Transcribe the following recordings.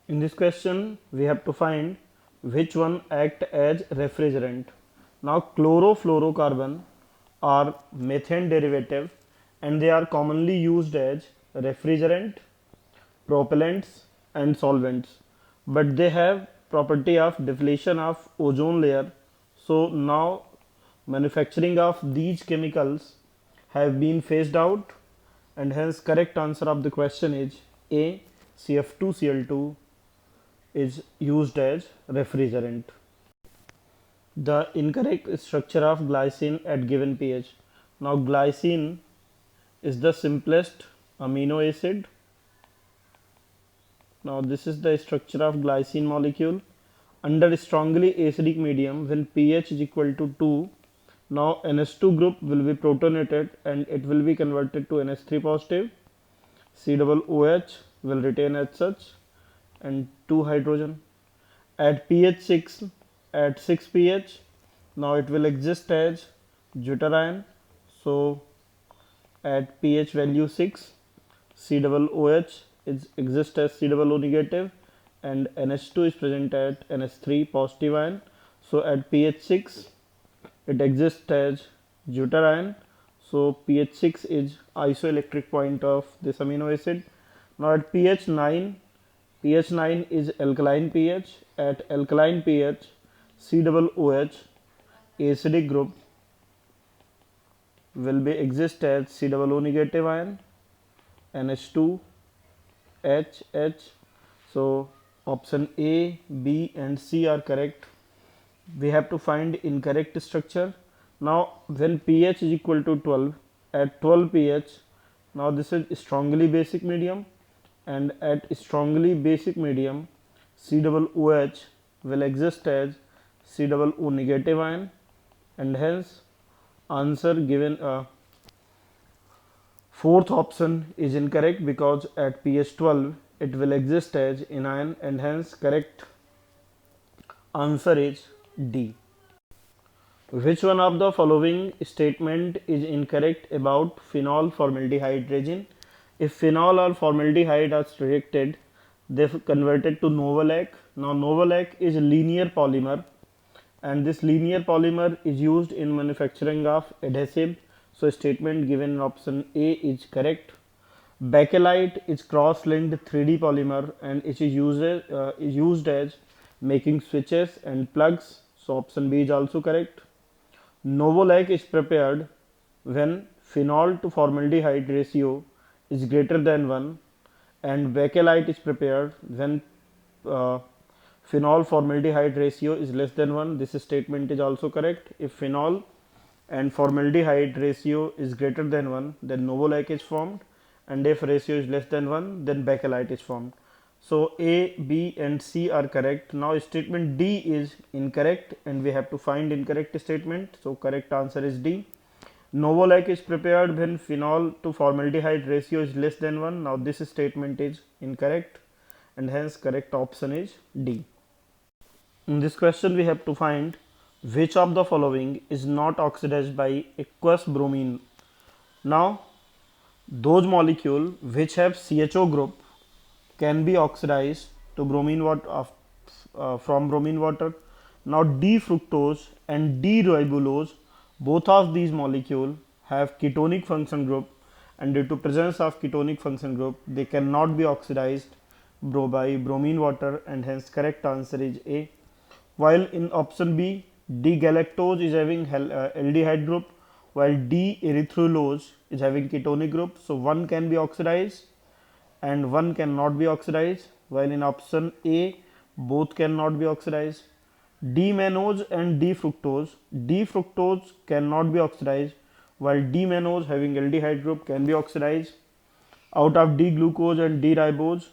In this question, we have to find which one act as refrigerant. Now, chlorofluorocarbon are methane derivative and they are commonly used as refrigerant, propellants and solvents, but they have property of depletion of ozone layer. So now manufacturing of these chemicals have been phased out, and hence correct answer of the question is A, CF2Cl2 is used as refrigerant. The incorrect structure of glycine at given pH. Now glycine is the simplest amino acid. Now this is the structure of glycine molecule under strongly acidic medium. When pH is equal to 2, now NH2 group will be protonated and it will be converted to NH3 positive. COOH will retain as such and 2 hydrogen. At pH 6, at 6 pH, now it will exist as deuterion. So at pH value 6, COOH exists as COO negative and NH2 is present at NH3 positive ion. So at pH 6, it exists as deuterion. So pH 6 is isoelectric point of this amino acid. Now at pH 9, pH 9 is alkaline pH. At alkaline pH, COOH acidic group will be exist as COO negative ion, NH2 H. So option A, B and C are correct. We have to find incorrect structure. Now when pH is equal to 12, at 12 pH, now this is strongly basic medium, and at strongly basic medium, COOH will exist as COO negative ion, and hence answer given fourth option is incorrect, because at pH 12 it will exist as anion, and hence correct answer is D. Which one of the following statement is incorrect about phenol formaldehyde resin? If phenol or formaldehyde are reacted, they converted to novolac. Now novolac is a linear polymer, and this linear polymer is used in manufacturing of adhesive. So statement given in option A is correct. Bakelite is cross-linked 3D polymer and it is used as making switches and plugs. So option B is also correct. Novolac is prepared when phenol to formaldehyde ratio is greater than 1, and bakelite is prepared when phenol formaldehyde ratio is less than 1. This statement is also correct. If phenol and formaldehyde ratio is greater than 1, then novolac is formed, and if ratio is less than 1, then bakelite is formed. So A, B and C are correct. Now statement D is incorrect and we have to find incorrect statement. So correct answer is D. Novolac is prepared when phenol to formaldehyde ratio is less than 1. Now this statement is incorrect and hence correct option is D. In this question we have to find which of the following is not oxidized by aqueous bromine. Now those molecules which have CHO group can be oxidized to bromine water from bromine water. Now D-fructose and D-ribulose, both of these molecules have ketonic function group, and due to presence of ketonic function group they cannot be oxidized by bromine water, and hence correct answer is A. While in option B, D-galactose is having aldehyde group, while D-erythrulose is having ketonic group. So one can be oxidized and one cannot be oxidized, while in option A both cannot be oxidized. D-mannose and D-fructose cannot be oxidized, while D-mannose having aldehyde group can be oxidized. Out of D-glucose and D-ribose,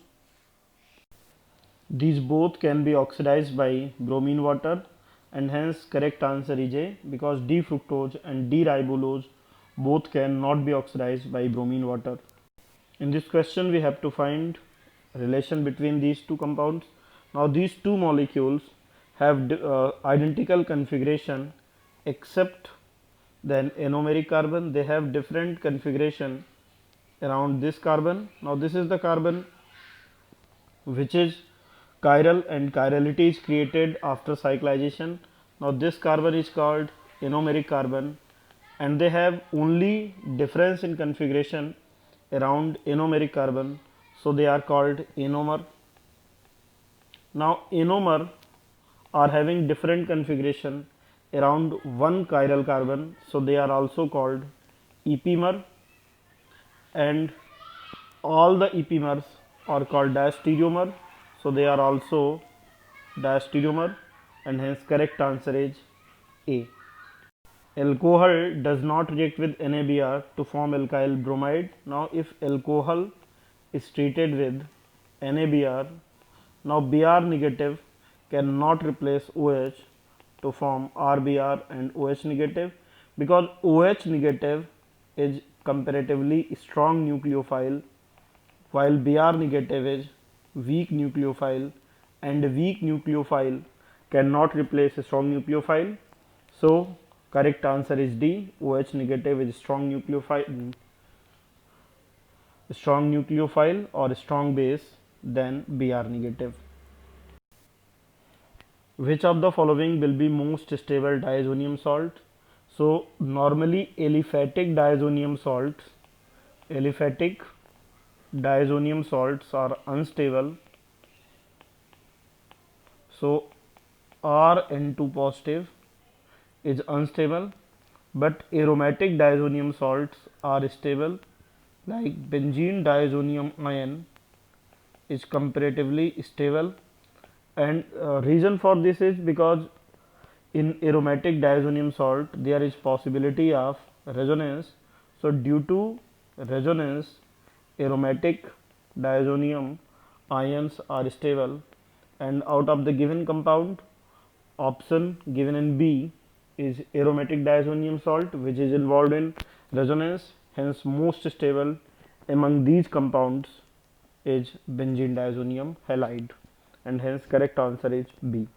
these both can be oxidized by bromine water, and hence correct answer is A, because D-fructose and D-ribulose both cannot be oxidized by bromine water. In this question we have to find relation between these two compounds. Now these two molecules have identical configuration except then anomeric carbon. They have different configuration around this carbon. Now this is the carbon which is chiral and chirality is created after cyclization. Now this carbon is called anomeric carbon, and they have only difference in configuration around anomeric carbon, so they are called anomer. Now anomer are having different configuration around one chiral carbon, so they are also called epimer, and all the epimers are called diastereomer, so they are also diastereomer, and hence correct answer is A. Alcohol does not react with NaBr to form alkyl bromide. Now if alcohol is treated with NaBr, now Br negative cannot replace OH to form RBr and OH negative, because OH negative is comparatively strong nucleophile, while Br negative is weak nucleophile, and weak nucleophile cannot replace a strong nucleophile. So correct answer is D. OH negative is strong nucleophile or strong base than Br negative. Which of the following will be most stable diazonium salt? So normally aliphatic diazonium salts are unstable. So Rn2 positive is unstable, but aromatic diazonium salts are stable, like benzene diazonium ion is comparatively stable, and reason for this is because in aromatic diazonium salt there is possibility of resonance. So due to resonance, aromatic diazonium ions are stable, and out of the given compound, option given in B is aromatic diazonium salt, which is involved in resonance. Hence most stable among these compounds is benzene diazonium halide, and hence correct answer is B.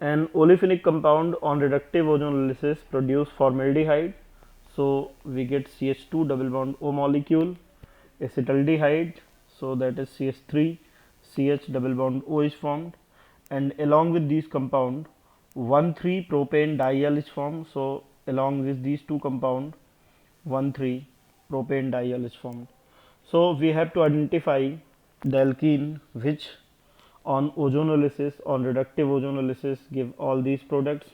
An olefinic compound on reductive ozonolysis produce formaldehyde. So we get CH2 double bond O molecule, acetaldehyde, so that is CH3, CH double bond O is formed, and along with these compound 1,3-propane diol is formed. So along with these two compound 1,3-propane diol is formed. So we have to identify the alkene which on ozonolysis, on reductive ozonolysis, give all these products.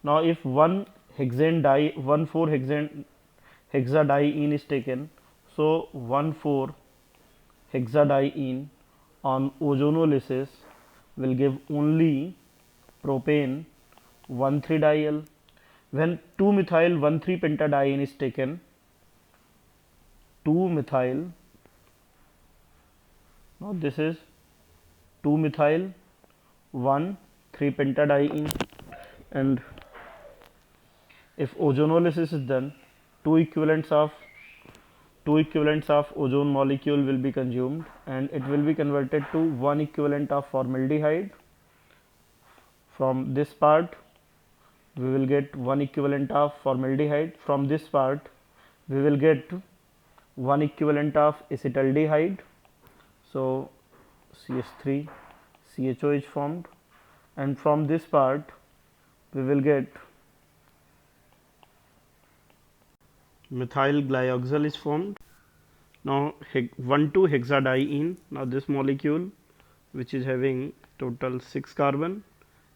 Now if 1,4-hexadiene is taken, so 1,4-hexadiene on ozonolysis will give only propane 1,3-diol. When 2-methyl-1,3-pentadiene is taken, 2-methyl, now this is 2-methyl-1,3-pentadiene, and if ozonolysis is done, two equivalents of ozone molecule will be consumed, and it will be converted to one equivalent of formaldehyde. From this part we will get one equivalent of formaldehyde. From this part we will get one equivalent of acetaldehyde. So CH3 CHO is formed, and from this part we will get methyl glyoxal is formed. Now 1,2-hexadiene, now this molecule which is having total 6 carbon,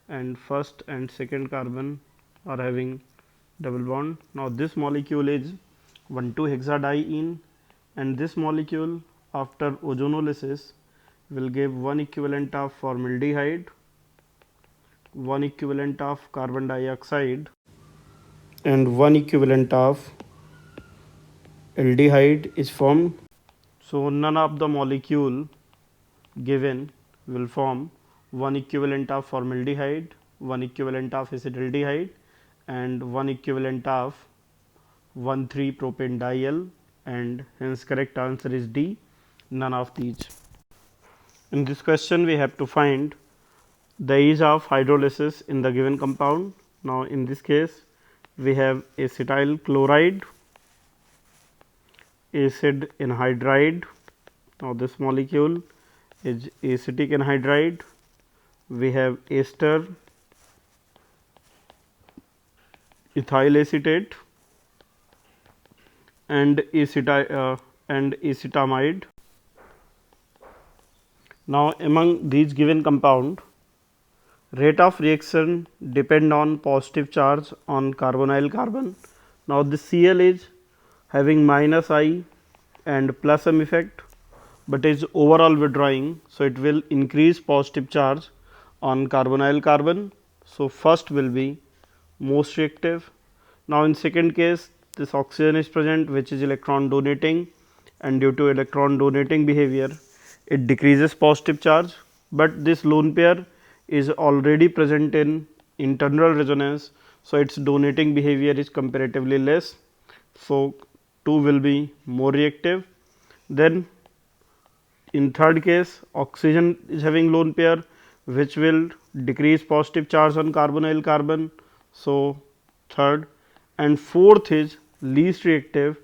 and first and second carbon are having double bond. Now this molecule is 1,2-hexadiene, and this molecule after ozonolysis will give one equivalent of formaldehyde, one equivalent of carbon dioxide, and one equivalent of aldehyde is formed. So none of the molecule given will form one equivalent of formaldehyde, one equivalent of acetaldehyde, and one equivalent of 1,3-propane diol, and hence correct answer is D, none of these. In this question we have to find the ease of hydrolysis in the given compound. Now in this case we have acetyl chloride, acid anhydride. Now this molecule is acetic anhydride, we have ester, ethyl acetate, and acetamide. Now, among these given compound, rate of reaction depend on positive charge on carbonyl carbon. Now, this Cl is having minus I and plus M effect, but is overall withdrawing. So, it will increase positive charge on carbonyl carbon. So, first will be most reactive. Now, in second case, this oxygen is present, which is electron donating, and due to electron donating behavior, it decreases positive charge, but this lone pair is already present in internal resonance. So, its donating behavior is comparatively less. So, 2 will be more reactive. Then in third case, oxygen is having lone pair, which will decrease positive charge on carbonyl carbon. So, third, and fourth is least reactive,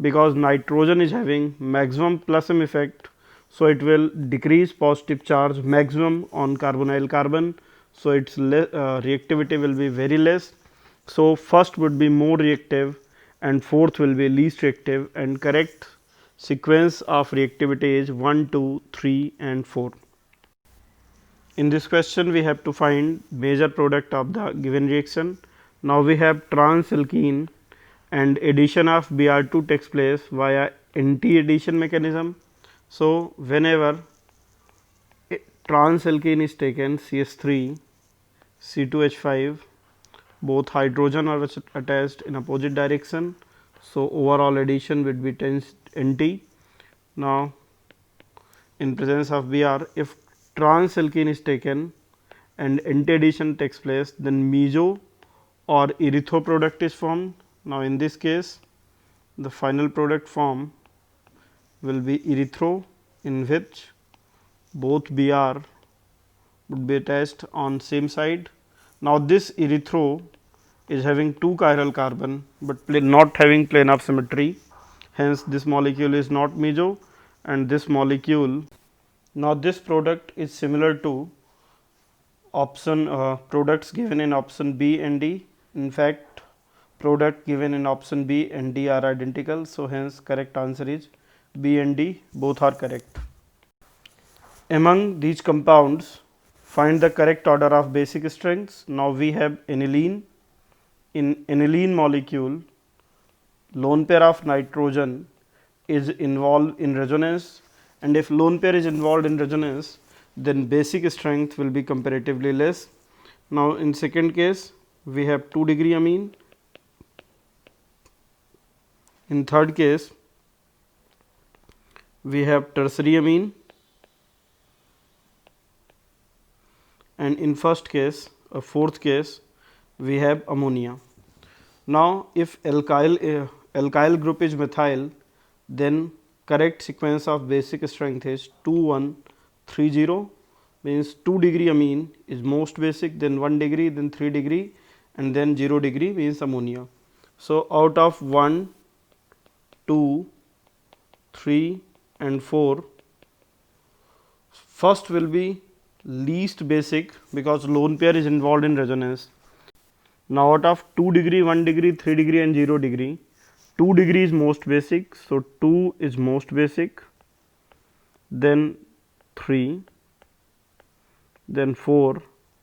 because nitrogen is having maximum plus M effect. So, it will decrease positive charge maximum on carbonyl carbon. So, its reactivity will be very less. So, first would be more reactive and fourth will be least reactive, and correct sequence of reactivity is 1, 2, 3 and 4. In this question we have to find major product of the given reaction. Now, we have transalkene and addition of Br2 takes place via anti-addition mechanism. So, whenever transalkene is taken, CH3, C2H5, both hydrogen are attached in opposite direction. So, overall addition would be anti. Now, in presence of Br, if transalkene is taken and anti-addition takes place, then meso or erythro product is formed. Now, in this case, the final product form will be erythro, in which both Br would be attached on same side. Now, this erythro is having 2 chiral carbon, but not having plane of symmetry. Hence, this molecule is not meso, and this molecule. Now, this product is similar to option products given in option B and D. In fact, product given in option B and D are identical. So, hence correct answer is B and D, both are correct. Among these compounds, find the correct order of basic strengths. Now, we have aniline. In aniline molecule, lone pair of nitrogen is involved in resonance, and if lone pair is involved in resonance, then basic strength will be comparatively less. Now, in second case, we have 2 degree amine. In third case, we have tertiary amine, and in first case, fourth case, we have ammonia. Now, if alkyl group is methyl, then correct sequence of basic strength is 2, 1, 3, 0, means 2 degree amine is most basic, then 1 degree, then 3 degree, and then 0 degree means ammonia. So, out of 1, 2, 3 and 4, first will be least basic, because lone pair is involved in resonance. Now, out of 2 degree, 1 degree, 3 degree and 0 degree, 2 degree is most basic. So, 2 is most basic, then 3, then 4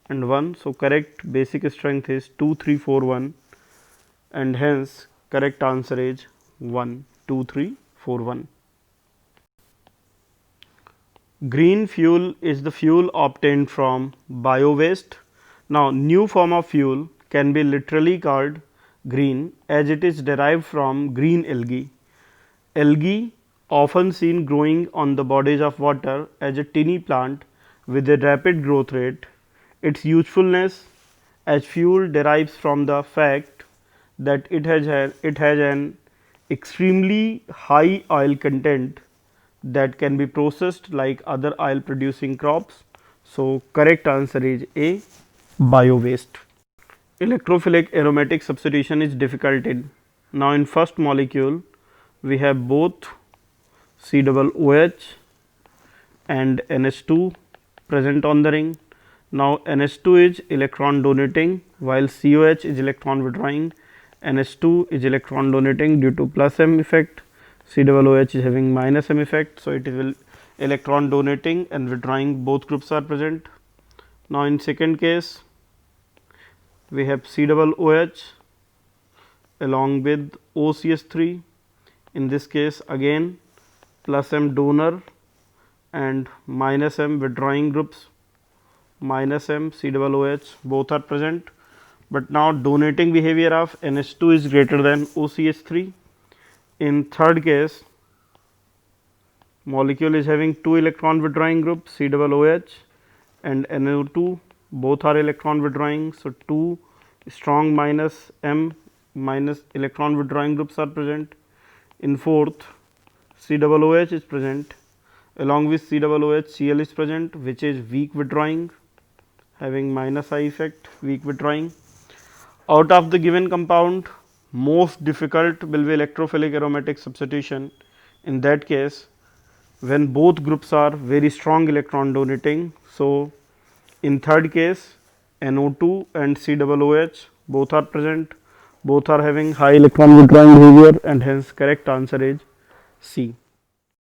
and 1. So, correct basic strength is 2, 3, 4, 1, and hence correct answer is 1, 2, 3, 4, 1. Green fuel is the fuel obtained from bio waste. Now, new form of fuel can be literally called green, as it is derived from green algae. Algae, often seen growing on the bodies of water as a tiny plant with a rapid growth rate. Its usefulness as fuel derives from the fact that it has an extremely high oil content that can be processed like other oil producing crops. So, correct answer is A, bio waste. Electrophilic aromatic substitution is difficult in. Now, in first molecule we have both COOH and NH2 present on the ring. Now NH2 is electron donating while COH is electron withdrawing. NH2 is electron donating due to plus M effect. COOH is having minus M effect. So it will electron donating and withdrawing, both groups are present. Now in second case we have COOH along with OCH3. In this case again plus M donor and minus M withdrawing groups, minus M COOH, both are present. But now donating behavior of NH2 is greater than OCH3. In third case molecule is having 2 electron withdrawing groups COOH and NO2, both are electron withdrawing. So 2 strong minus M minus electron withdrawing groups are present. In fourth COOH is present, along with COOH Cl is present, which is weak withdrawing, having minus I effect, weak withdrawing. Out of the given compound, most difficult will be electrophilic aromatic substitution. In that case, when both groups are very strong electron donating. So in third case NO2 and COOH both are present, both are having high electron withdrawing behavior, and hence correct answer is C.